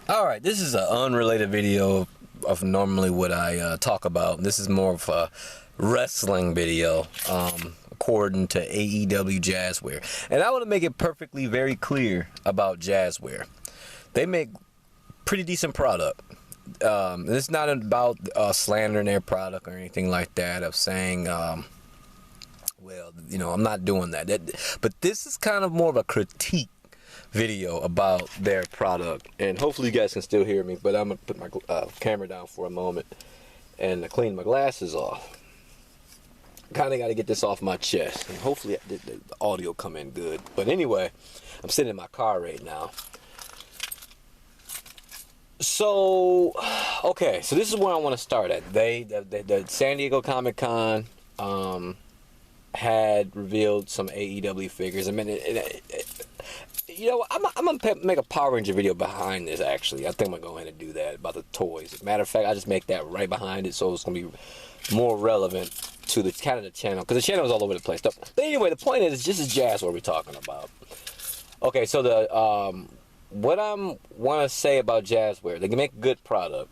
Alright, this is an unrelated video of normally what I talk about. This is more of a wrestling video, according to AEW Jazware. And I want to make it perfectly very clear about Jazware. They make pretty decent product. It's not about slandering their product or anything like that, of saying, well, you know, I'm not doing that. But this is kind of more of a critique video about their product, and hopefully you guys can still hear me, but I'm gonna put my camera down for a moment and clean my glasses off. Kind of got to get this off my chest, and hopefully the audio come in good. But anyway, I'm sitting in my car right now. So okay, so this is where I want to start at. The San Diego Comic-Con had revealed some AEW figures. I mean, you know, I'm gonna make a Power Ranger video behind this. Actually, I think I'm gonna go ahead and do that about the toys. As a matter of fact, I just make that right behind it, so it's gonna be more relevant to the kind of the channel, because the channel is all over the place. But anyway, the point is, this is Jazware we're talking about. Okay, so the what I want to say about Jazware, they can make good product.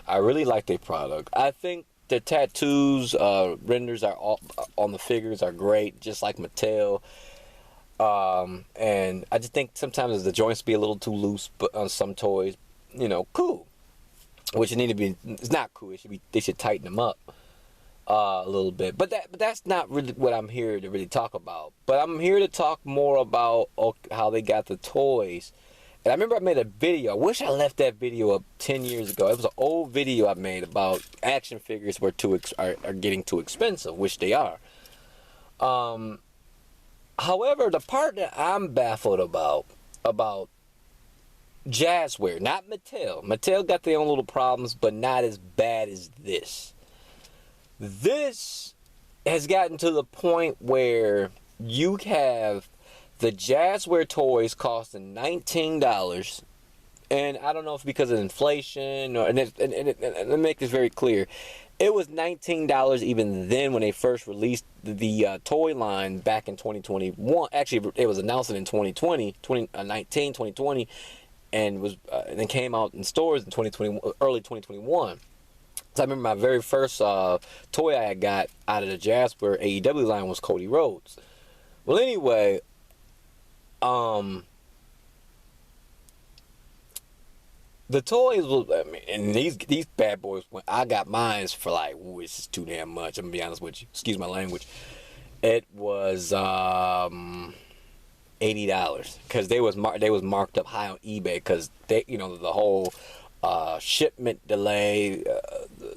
I really like their product. I think the tattoos, renders are all, on the figures are great, just like Mattel. And I just think sometimes the joints be a little too loose, but on some toys, you know, cool. Which need to be, it's not cool. It should be, they should tighten them up a little bit. But that's not really what I'm here to really talk about. But I'm here to talk more about how they got the toys. And I remember I made a video. I wish I left that video up 10 years ago. It was an old video I made about action figures are getting too expensive, which they are. However, the part that I'm baffled about Jazware, not Mattel. Mattel got their own little problems, but not as bad as this. This has gotten to the point where you have the Jazware toys costing $19, and I don't know if it's because of inflation, or, and let me make this very clear. It was $19 even then when they first released the toy line back in 2021. Actually, it was announced in 2020, and was then came out in stores in 2020, early 2021. So I remember my very first toy I had got out of the Jazwares AEW line was Cody Rhodes. Well, anyway, the toys was, I mean, and these bad boys, when I got mine for like, ooh, this is too damn much. I'm gonna be honest with you. Excuse my language. It was $80 because they was marked up high on eBay because they, you know, the whole shipment delay,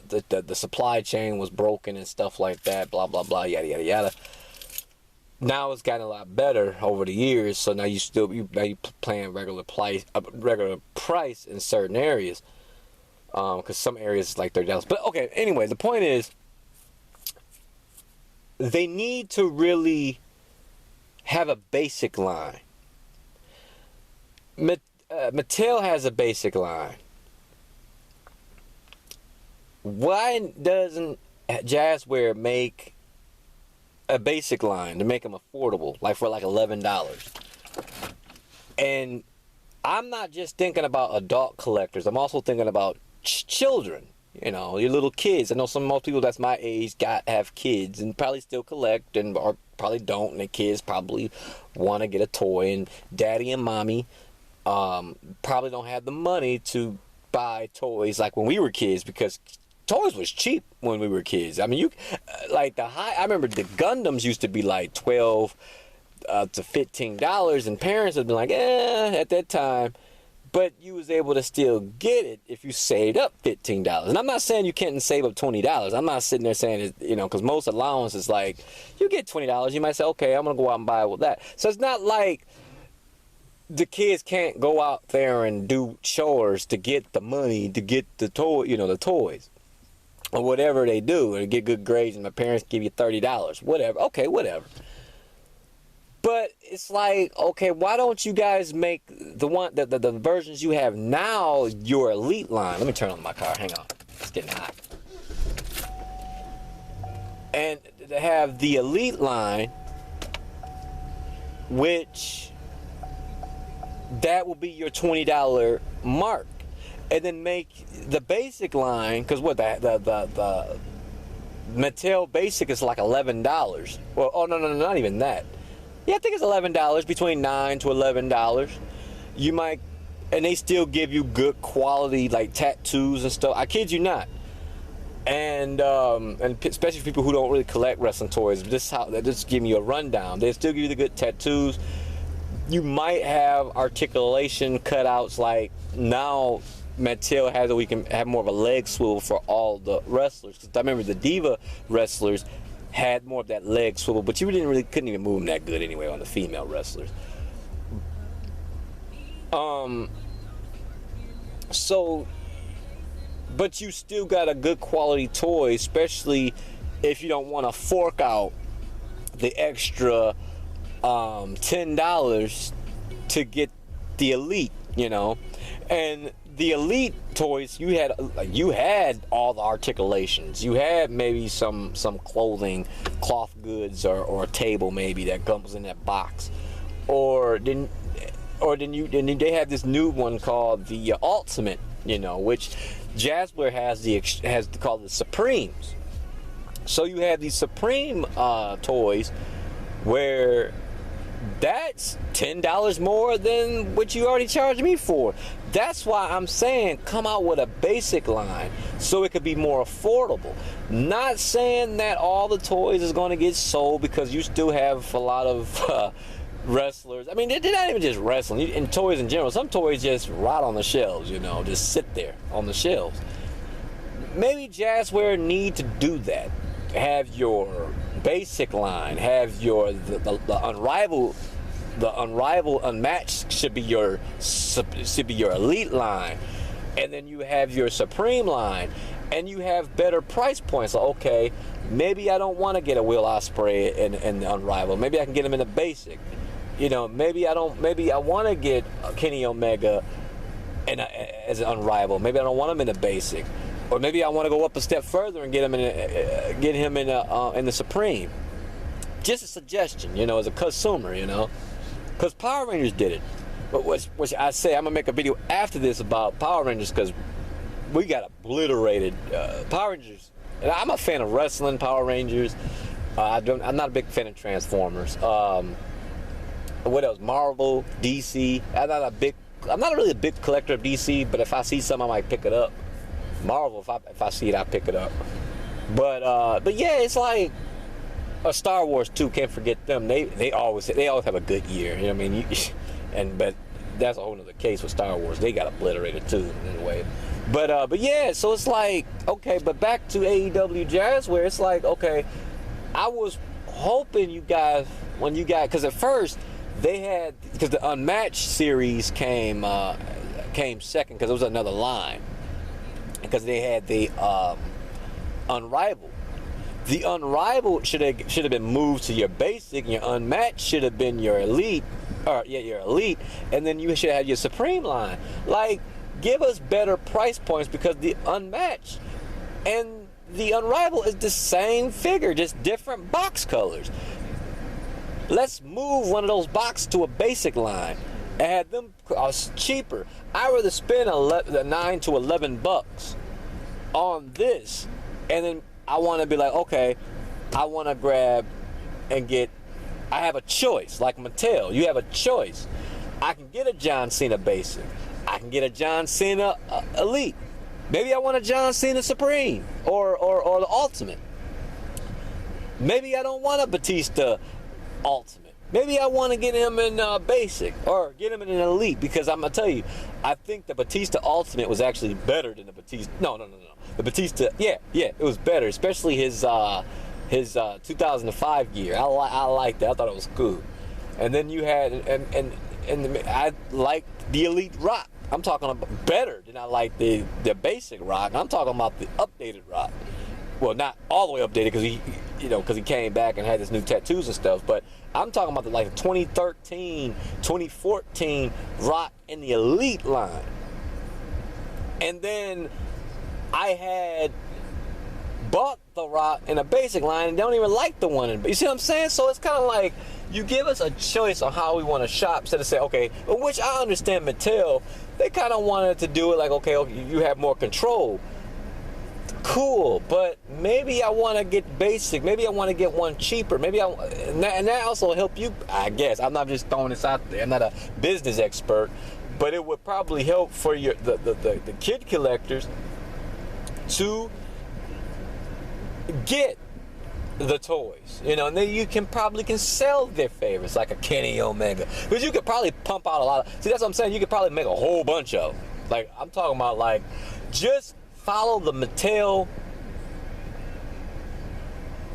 the supply chain was broken and stuff like that. Blah blah blah. Yada yada yada. Now it's gotten a lot better over the years, so now you paying regular price in certain areas, because some areas like $30. But okay, anyway, the point is, they need to really have a basic line. Mattel has a basic line. Why doesn't Jazware make a basic line to make them affordable, like for like $11? And I'm not just thinking about adult collectors. I'm also thinking about children. You know, your little kids. I know most people that's my age have kids and probably still collect, and or probably don't. And the kids probably want to get a toy, and daddy and mommy probably don't have the money to buy toys like when we were kids, because toys was cheap when we were kids. I mean, like I remember the Gundams used to be like $12 to $15, and parents would be like, at that time. But you was able to still get it if you saved up $15. And I'm not saying you can't save up $20. I'm not sitting there saying, you know, because most allowance is like, you get $20. You might say, okay, I'm going to go out and buy with that. So it's not like the kids can't go out there and do chores to get the money to get the toy, you know, the toys. Or whatever they do, and get good grades, and my parents give you $30. Whatever. Okay, whatever. But it's like, okay, why don't you guys make the versions you have now your elite line? Let me turn on my car. Hang on. It's getting hot. And to have the elite line, which that will be your $20 mark. and then make the basic line, because what the Mattel Basic is like $11. Well, oh no, not even that. Yeah, I think it's $11, between $9 to $11. You might, and they still give you good quality like tattoos and stuff. I kid you not. And especially for people who don't really collect wrestling toys, just give you a rundown. They still give you the good tattoos. You might have articulation cutouts, like now Mattel has it, we can have more of a leg swivel for all the wrestlers. 'Cause I remember the Diva wrestlers had more of that leg swivel, but you couldn't even move them that good anyway on the female wrestlers. So, but you still got a good quality toy, especially if you don't want to fork out the extra $10 to get the Elite, you know. And the Elite toys, you had all the articulations. You had maybe some clothing, cloth goods, or a table maybe that comes in that box, or then they have this new one called the Ultimate, you know, which Jazware has called the Supremes. So you have these Supreme toys where that's $10 more than what you already charged me for. That's why I'm saying come out with a basic line so it could be more affordable. Not saying that all the toys is going to get sold, because you still have a lot of wrestlers. I mean, they're not even just wrestling. In toys in general, some toys just rot on the shelves, you know, just sit there on the shelves. Maybe Jazware need to do that. Have your basic line, have the unrivaled, unmatched should be your Elite line, and then you have your Supreme line, and you have better price points. Like, okay, maybe I don't want to get a Will Ospreay and the unrivaled. Maybe I can get them in the basic. You know, maybe I want to get Kenny Omega as an unrivaled. Maybe I don't want him in the basic. Or maybe I want to go up a step further and get him in the Supreme. Just a suggestion, you know, as a consumer, you know, because Power Rangers did it. But which I say, I'm gonna make a video after this about Power Rangers, because we got obliterated. Power Rangers, and I'm a fan of wrestling. Power Rangers. I'm not a big fan of Transformers. What else? Marvel, DC. I'm not really a big collector of DC, but if I see some, I might pick it up. Marvel, if I see it, I pick it up. But yeah, it's like Star Wars too. Can't forget them. They always have a good year. You know what I mean? But that's a whole other case with Star Wars. They got obliterated too in a way. But yeah, so it's like, okay. But back to AEW Jazware, it's like, okay, I was hoping you guys, because at first they had, because the Unmatched series came second, because it was another line. Because they had the Unrivaled. The Unrivaled should have been moved to your basic, and your Unmatched should have been your Elite, your Elite, and then you should have your Supreme line. Like, give us better price points, because the Unmatched and the Unrivaled is the same figure, just different box colors. Let's move one of those boxes to a basic line and have them cheaper. I'd rather spend $9 to $11 on this, and then I want to be like, okay, I want to grab and get. I have a choice, like Mattel. You have a choice. I can get a John Cena basic. I can get a John Cena Elite. Maybe I want a John Cena Supreme or the Ultimate. Maybe I don't want a Batista Ultimate. Maybe I want to get him in basic, or get him in an Elite, because I'm gonna tell you, I think the Batista Ultimate was actually better than the Batista. No. The Batista, yeah, it was better, especially his 2005 gear. I liked that. I thought it was cool. And then you had and I liked the Elite Rock. I'm talking about better than I like the basic Rock. I'm talking about the updated Rock. Well, not all the way updated, because he came back and had his new tattoos and stuff, but I'm talking about the 2013, 2014 Rock in the Elite line. And then I had bought the Rock in a basic line and don't even like the one. You see what I'm saying? So it's kind of like, you give us a choice on how we want to shop instead of say, okay, which I understand Mattel, they kind of wanted to do it like, okay, you have more control. Cool, but maybe I want to get basic. Maybe I want to get one cheaper. Maybe and that also help you, I guess. I'm not just throwing this out there. I'm not a business expert, but it would probably help for the kid collectors to get the toys, and then you can sell their favorites like a Kenny Omega, because you could probably pump out a lot of. See, that's what I'm saying. You could probably make a whole bunch of. Like, I'm talking about, like, just follow the Mattel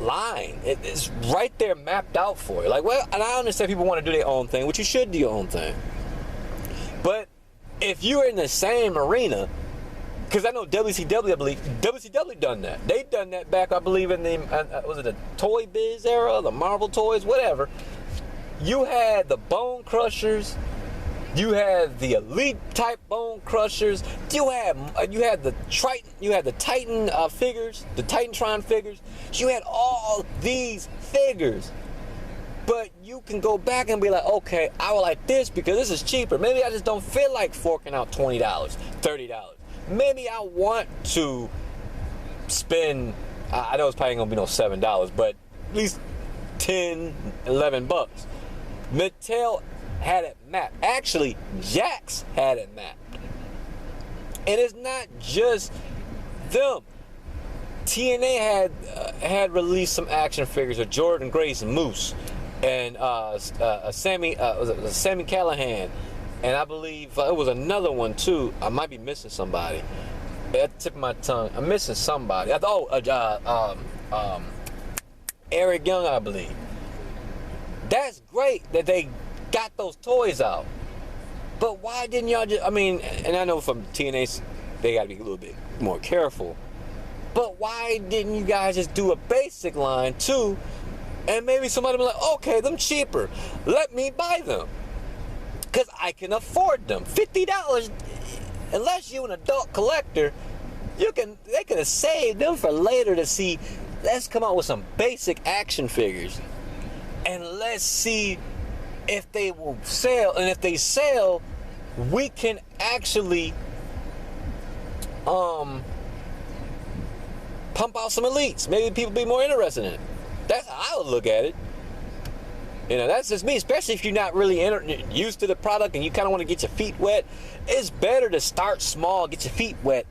line. It's right there mapped out for you. Like, well, and I understand people want to do their own thing, which you should do your own thing. But if you're in the same arena, because I know WCW done that. They done that back, I believe, in the, was it the Toy Biz era, the Marvel Toys, whatever. You had the Bone Crushers. You had the Elite type Bone Crushers. You had the Titan figures, the Titantron figures. You had all these figures. But you can go back and be like, okay, I would like this because this is cheaper. Maybe I just don't feel like forking out $20, $30. Maybe I want to spend, I know it's probably gonna be no $7, but at least $10, $11. Mattel had it mapped. Actually, Jax had it mapped. And it's not just them. TNA had released some action figures of Jordan Grace and Moose, and Sammy Callahan, and I believe it was another one too. I might be missing somebody. At the tip of my tongue, I'm missing somebody. Eric Young, I believe. That's great that they got those toys out, but why didn't y'all just, and I know from TNA they got to be a little bit more careful, but why didn't you guys just do a basic line too, and maybe somebody be like, okay, them cheaper, let me buy them, because I can afford them. $50, unless you're an adult collector, they could have saved them for later to see, let's come out with some basic action figures, and let's see if they will sell, and if they sell, we can actually pump out some elites. Maybe people be more interested in it. That's how I would look at it. That's just me, especially if you're not really used to the product and you kind of want to get your feet wet. It's better to start small, get your feet wet,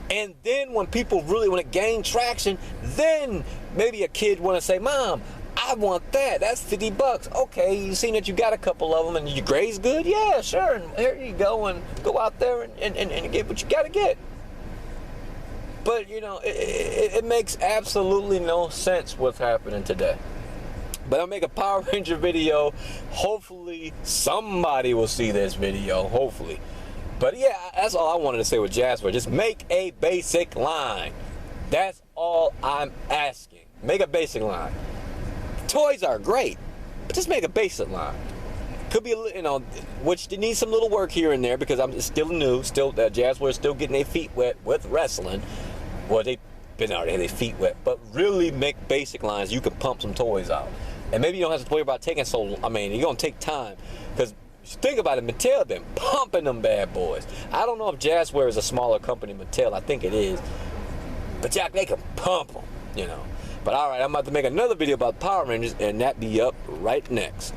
and then when people really want to gain traction, then maybe a kid want to say, Mom, I want that. That's $50. Okay, you seen that you got a couple of them and your grade's good? Yeah, sure. And here you go, and go out there and get what you got to get. But, it makes absolutely no sense what's happening today. But I'll make a Power Ranger video. Hopefully somebody will see this video. Hopefully. But yeah, that's all I wanted to say with Jazware. Just make a basic line. That's all I'm asking. Make a basic line. Toys are great, but just make a basic line. Could be, which needs some little work here and there, because I'm still new. Jazware is still getting their feet wet with wrestling. Well, they've been already their feet wet, but really make basic lines. You can pump some toys out, and maybe you don't have to worry about taking you're gonna take time, because think about it. Mattel been pumping them bad boys. I don't know if Jazware is a smaller company than Mattel. I think it is, but Jack, they can pump them, But all right, I'm about to make another video about Power Rangers, and that be up right next.